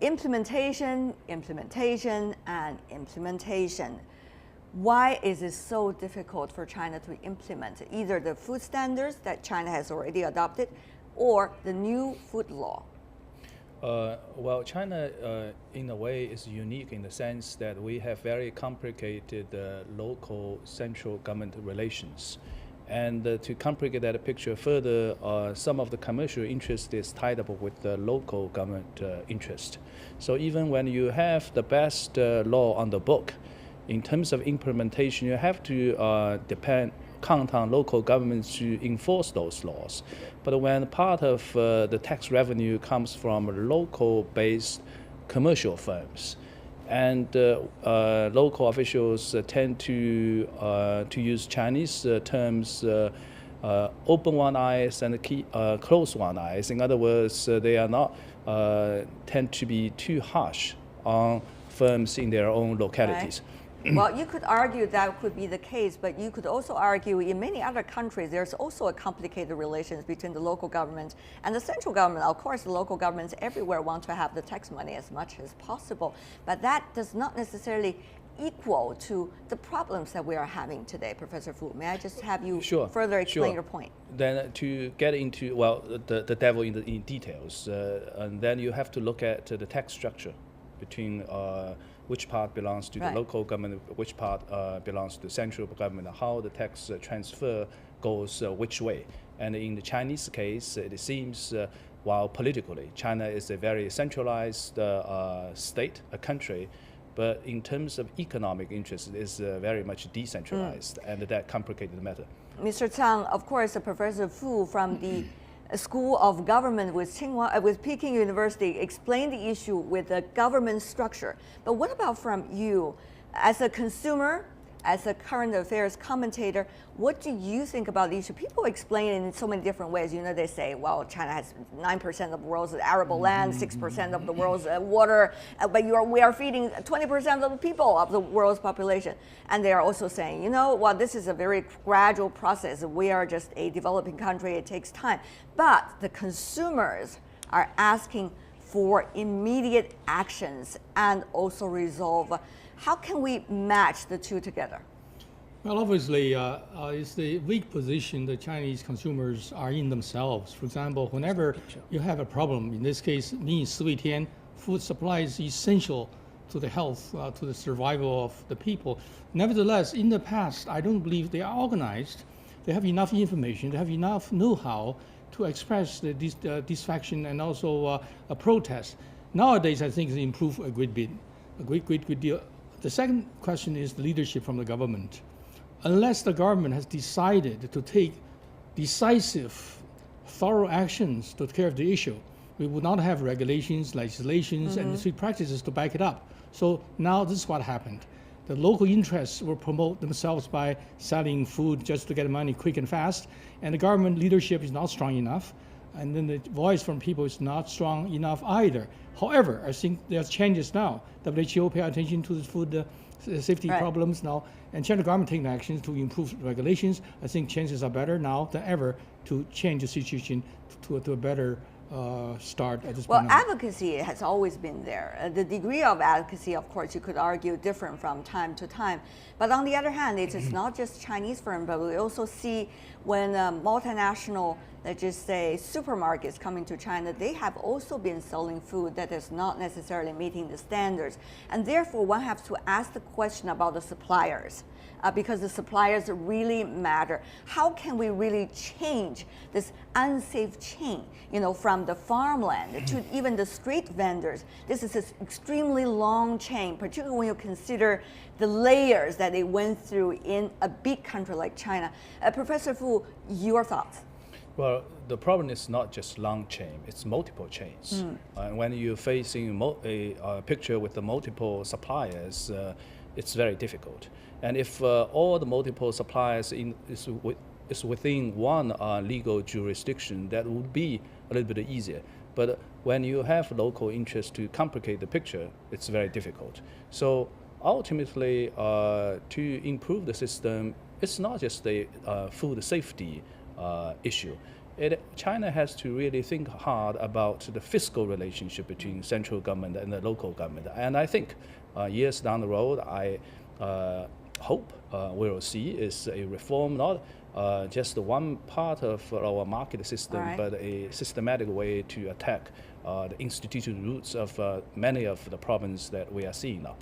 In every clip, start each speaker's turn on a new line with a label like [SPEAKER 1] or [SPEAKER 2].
[SPEAKER 1] implementation, implementation, and implementation. Why is it so difficult for China to implement either the food standards that China has already adopted or the new food law?
[SPEAKER 2] Well, China, in a way, is unique in the sense that we have very complicated local central government relations. And to complicate that picture further, some of the commercial interest is tied up with the local government interest. So even when you have the best law on the book, in terms of implementation, you have to count on local governments to enforce those laws. But when part of the tax revenue comes from local-based commercial firms, and local officials tend to use Chinese terms, open one eyes and close one eyes. In other words, they are not tend to be too harsh on firms in their own localities.
[SPEAKER 1] Right. Well, you could argue that could be the case, but you could also argue in many other countries, there's also a complicated relations between the local government and the central government. Of course, the local governments everywhere want to have the tax money as much as possible, but that does not necessarily equal to the problems that we are having today. Professor Fu, may I just have you further explain your point?
[SPEAKER 2] Then to get into, well, the devil in details, and then you have to look at the tax structure between which part belongs to the local government, which part belongs to the central government, how the tax transfer goes which way. And in the Chinese case, it seems while politically, China is a very centralized state, a country, but in terms of economic interest, it is very much decentralized, and that complicated the matter.
[SPEAKER 1] Mr. Chang, of course, Professor Fu from the School of Government with Peking University explained the issue with the government structure. But what about from you, as a consumer, as a current affairs commentator, what do you think about the issue? People explain it in so many different ways. You know, they say, well, China has 9% of the world's arable land, 6% of the world's water, but we are feeding 20% of the people of the world's population. And they are also saying, you know, well, this is a very gradual process. We are just a developing country. It takes time. But the consumers are asking for immediate actions and also resolve. How can we match the two together?
[SPEAKER 3] Well, obviously, it's the weak position the Chinese consumers are in themselves. For example, whenever you have a problem, in this case, 4.1，food supply is essential to the health, to the survival of the people. Nevertheless, in the past, I don't believe they are organized. They have enough information, they have enough know-how to express the dissatisfaction and also a protest. Nowadays, I think it's improved a great bit, a great deal. The second question is the leadership from the government. Unless the government has decided to take decisive, thorough actions to take care of the issue, we would not have regulations, legislations, and industry practices to back it up. So now this is what happened. The local interests will promote themselves by selling food just to get money quick and fast, and the government leadership is not strong enough, and then the voice from people is not strong enough either. However, I think there are changes now. WHO pay attention to the food safety problems now, and China government taking actions to improve regulations. I think chances are better now than ever to change the situation to a better start at this point.
[SPEAKER 1] Well, advocacy has always been there. The degree of advocacy, of course, you could argue different from time to time. But on the other hand, it is not just Chinese firms, but we also see when multinational, let's just say, supermarkets coming to China, they have also been selling food that is not necessarily meeting the standards. And therefore, one has to ask the question about the suppliers. Because the suppliers really matter. How can we really change this unsafe chain, you know, from the farmland to even the street vendors? This is an extremely long chain, particularly when you consider the layers that they went through in a big country like China. Professor Fu, your thoughts?
[SPEAKER 2] Well, the problem is not just long chain, it's multiple chains. When you're facing a picture with the multiple suppliers, it's very difficult. And if all the multiple suppliers is within one legal jurisdiction, that would be a little bit easier. But when you have local interest to complicate the picture, it's very difficult. So ultimately, to improve the system, it's not just a food safety issue. China has to really think hard about the fiscal relationship between central government and the local government. And I think years down the road, I hope we will see is a reform, not just one part of our market system,
[SPEAKER 1] right,
[SPEAKER 2] but a systematic way to attack the institutional roots of many of the problems that we are seeing now.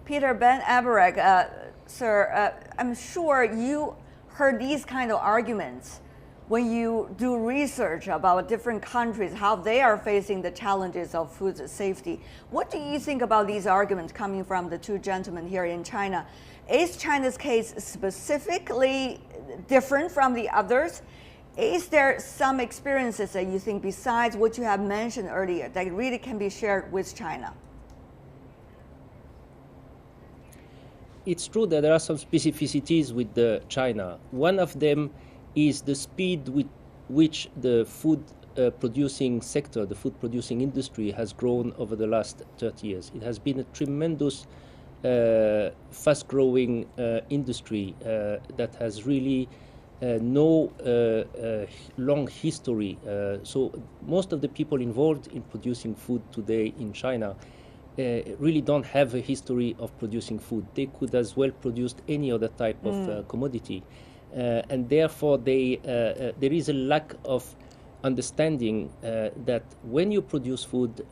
[SPEAKER 1] Peter Ben Abarek, sir, I'm sure you heard these kind of arguments when you do research about different countries, how they are facing the challenges of food safety. What do you think about these arguments coming from the two gentlemen here in China? Is China's case specifically different from the others? Is there some experiences that you think, besides what you have mentioned earlier, that really can be shared with China?
[SPEAKER 4] It's true that there are some specificities with China. One of them is the speed with which the food producing sector, the food producing industry has grown over the last 30 years. It has been a tremendous fast-growing industry that has really no long history. So most of the people involved in producing food today in China really don't have a history of producing food. They could as well produce any other type of commodity. And therefore there is a lack of understanding that when you produce food,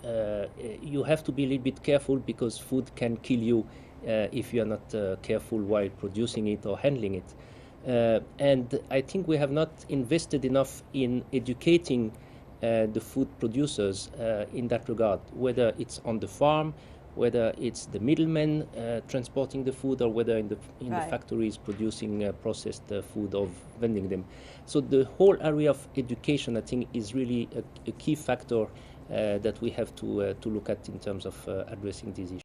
[SPEAKER 4] you have to be a little bit careful, because food can kill you if you are not careful while producing it or handling it. And I think we have not invested enough in educating the food producers in that regard, whether it's on the farm, whether it's the middlemen transporting the food, or whether in the factories producing processed food or vending them. So the whole area of education, I think, is really a key factor that we have to look at in terms of addressing these issues.